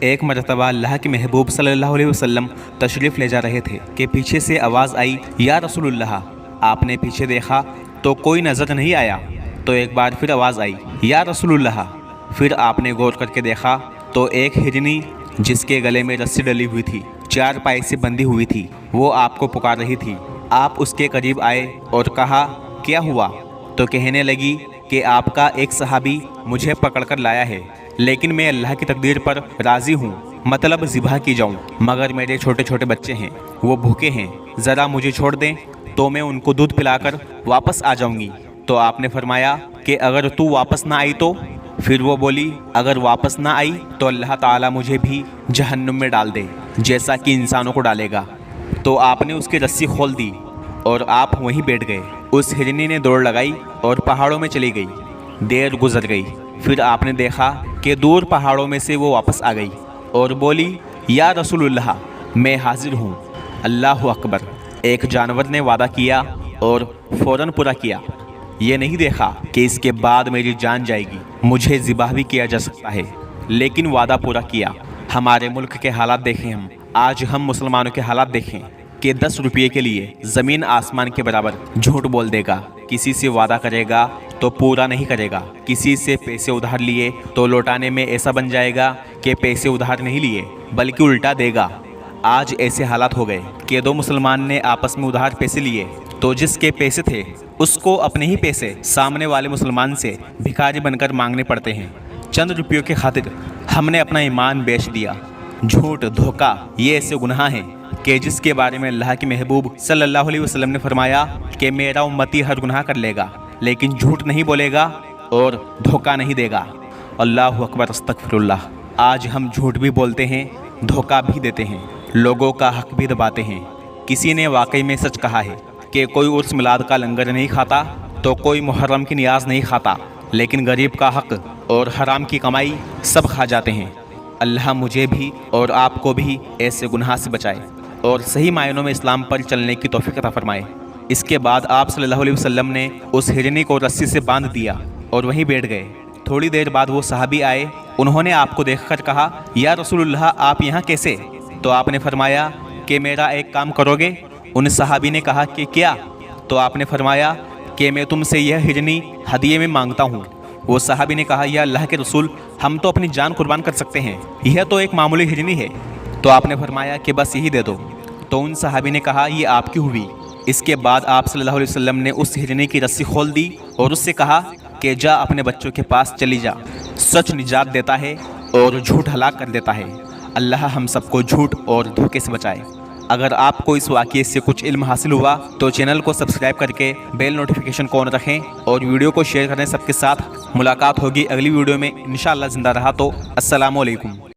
ایک مرتبہ اللہ کے محبوب صلی اللہ علیہ وسلم تشریف لے جا رہے تھے کہ پیچھے سے آواز آئی، یا رسول اللہ۔ آپ نے پیچھے دیکھا تو کوئی نظر نہیں آیا، تو ایک بار پھر آواز آئی، یا رسول اللہ۔ پھر آپ نے غور کر کے دیکھا تو ایک ہرنی جس کے گلے میں رسی ڈلی ہوئی تھی، 4 پائے سے بندھی ہوئی تھی، وہ آپ کو پکار رہی تھی۔ آپ اس کے قریب آئے اور کہا، کیا ہوا؟ تو کہنے لگی کہ آپ کا ایک صحابی مجھے پکڑ کر لایا ہے، لیکن میں اللہ کی تقدیر پر راضی ہوں، مطلب ذبح کی جاؤں، مگر میرے چھوٹے چھوٹے بچے ہیں، وہ بھوکے ہیں، ذرا مجھے چھوڑ دیں تو میں ان کو دودھ پلا کر واپس آ جاؤں گی۔ تو آپ نے فرمایا کہ اگر تو واپس نہ آئی تو؟ پھر وہ بولی، اگر واپس نہ آئی تو اللہ تعالیٰ مجھے بھی جہنم میں ڈال دے، جیسا کہ انسانوں کو ڈالے گا۔ تو آپ نے اس کی رسی کھول دی اور آپ وہیں بیٹھ گئے۔ اس ہرنی نے دوڑ لگائی اور پہاڑوں میں چلی گئی۔ دیر گزر گئی، پھر آپ نے دیکھا کہ دور پہاڑوں میں سے وہ واپس آ گئی اور بولی، یا رسول اللہ، میں حاضر ہوں۔ اللہ اکبر! ایک جانور نے وعدہ کیا اور فوراً پورا کیا۔ یہ نہیں دیکھا کہ اس کے بعد میری جان جائے گی، مجھے ذبح بھی کیا جا سکتا ہے، لیکن وعدہ پورا کیا۔ ہمارے ملک کے حالات دیکھیں، آج ہم مسلمانوں کے حالات دیکھیں کہ 10 روپے کے لیے زمین آسمان کے برابر جھوٹ بول دے گا، کسی سے وعدہ کرے گا تو پورا نہیں کرے گا، کسی سے پیسے ادھار لیے تو لوٹانے میں ایسا بن جائے گا کہ پیسے ادھار نہیں لیے بلکہ الٹا دے گا۔ آج ایسے حالات ہو گئے کہ 2 مسلمان نے آپس میں ادھار پیسے لیے تو جس کے پیسے تھے اس کو اپنے ہی پیسے سامنے والے مسلمان سے بھکاری بن کر مانگنے پڑتے ہیں۔ چند روپیوں کی خاطر ہم نے اپنا ایمان بیچ دیا۔ جھوٹ، دھوکہ، یہ ایسے گناہ ہیں کہ جس کے بارے میں اللہ کے محبوب صلی اللہ علیہ وسلم نے فرمایا کہ میرا امتی ہر گناہ کر لے گا لیکن جھوٹ نہیں بولے گا اور دھوکہ نہیں دے گا۔ اللہ اکبر، استغفر اللہ! آج ہم جھوٹ بھی بولتے ہیں، دھوکہ بھی دیتے ہیں، لوگوں کا حق بھی دباتے ہیں۔ کسی نے واقعی میں سچ کہا ہے کہ کوئی عرس میلاد کا لنگر نہیں کھاتا تو کوئی محرم کی نیاز نہیں کھاتا، لیکن غریب کا حق اور حرام کی کمائی سب کھا جاتے ہیں۔ اللہ مجھے بھی اور آپ کو بھی ایسے گناہ سے بچائے اور صحیح معنوں میں اسلام پر چلنے کی توفیق عطا فرمائے۔ اس کے بعد آپ صلی اللہ علیہ وسلم نے اس ہرنی کو رسی سے باندھ دیا اور وہیں بیٹھ گئے۔ تھوڑی دیر بعد وہ صحابی آئے، انہوں نے آپ کو دیکھ کر کہا، یا رسول اللہ، آپ یہاں کیسے؟ تو آپ نے فرمایا کہ میرا ایک کام کرو گے؟ ان صحابی نے کہا کہ کیا؟ تو آپ نے فرمایا کہ میں تم سے یہ ہرنی ہدیے میں مانگتا ہوں۔ وہ صحابی نے کہا، یا اللہ کے رسول، ہم تو اپنی جان قربان کر سکتے ہیں، یہ تو ایک معمولی ہرنی ہے۔ تو آپ نے فرمایا کہ بس یہی دے دو۔ تو ان صحابی نے کہا، یہ آپ کی ہوئی۔ اس کے بعد آپ صلی اللہ علیہ وسلم نے اس ہرنی کی رسی کھول دی اور اس سے کہا کہ جا اپنے بچوں کے پاس چلی جا، سچ نجات دیتا ہے اور جھوٹ ہلاک کر دیتا ہے۔ اللہ ہم سب کو جھوٹ اور دھوکے سے بچائے۔ اگر آپ کو اس واقعے سے کچھ علم حاصل ہوا تو چینل کو سبسکرائب کر کے بیل نوٹیفیکیشن کو آن رکھیں اور ویڈیو کو شیئر کریں سب کے ساتھ۔ ملاقات ہوگی اگلی ویڈیو میں انشاءاللہ، زندہ رہا تو۔ السلام علیکم۔